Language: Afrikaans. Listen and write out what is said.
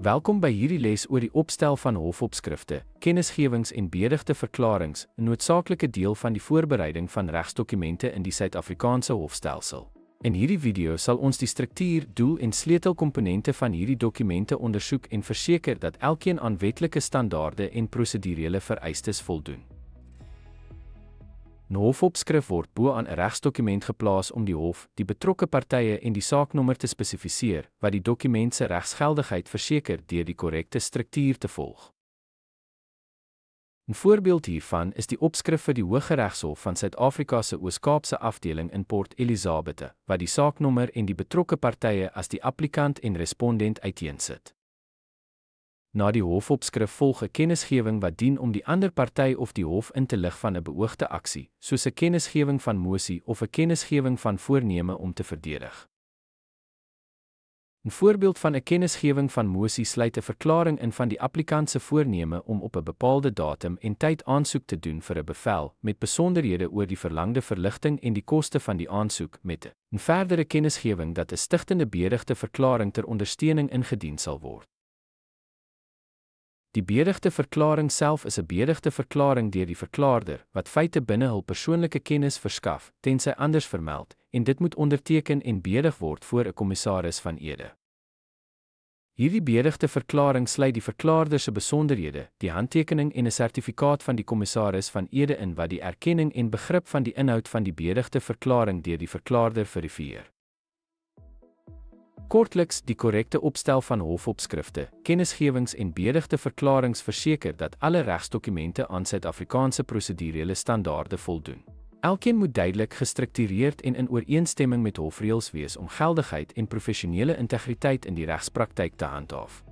Welkom by hierdie les oor die opstel van hofopskrifte, kennisgewings en beëdigde verklaringe, 'n noodsaaklike deel van die voorbereiding van regsdokumente in die Suid-Afrikaanse hofstelsel. In hierdie video sal ons die struktuur, doel en sleutelkomponente van hierdie dokumente ondersoek en verseker dat elkeen aan wetlike standaarde en prosedurele vereistes voldoen. 'n Hofopskrif word bo aan 'n regsdokument geplaas om die hof, die betrokke partye en die saaknommer te spesifiseer, wat die dokument se regsgeldigheid verseker deur die korrekte struktuur te volg. 'n Voorbeeld hiervan is die opskrif vir die Hooggeregshof van Suid-Afrika se Oos-Kaapse afdeling in Port Elizabeth, wat die saaknommer en die betrokke partye as die applikant en respondent uiteensit. Na die hofopskrif volg 'n kennisgewing wat dien om die ander party of die hof in te lig van 'n beoogde aksie, soos 'n kennisgewing van mosie of 'n kennisgewing van voorneme om te verdedig. 'n Voorbeeld van 'n kennisgewing van mosie sluit 'n verklaring in van die applikant se voorneme om op 'n bepaalde datum en tyd aansoek te doen vir 'n bevel, met besonderhede oor die verlangde verligting en die koste van die aansoek, met 'n verdere kennisgewing dat 'n stigtende beëdigde verklaring ter ondersteuning ingedien sal word. Die beëdigde verklaring self is 'n beëdigde verklaring deur die verklaarder, wat feite binne hul persoonlike kennis verskaf, tensy anders vermeld, en dit moet onderteken en beëdig word voor 'n kommissaris van ede. Hierdie beëdigde verklaring sluit die verklaarder se besonderhede, die handtekening en 'n sertifikaat van die kommissaris van ede in wat die erkenning en begrip van die inhoud van die beëdigde verklaring deur die verklaarder verifieer. Kortliks, die korrekte opstel van hofopskrifte, kennisgewings en beëdigde verklaringe verseker dat alle regsdokumente aan Suid-Afrikaanse prosedurele standaarde voldoen. Elkeen moet duidelik gestruktureerd en in ooreenstemming met hofreëls wees om geldigheid en professionele integriteit in die regspraktyk te handhaaf.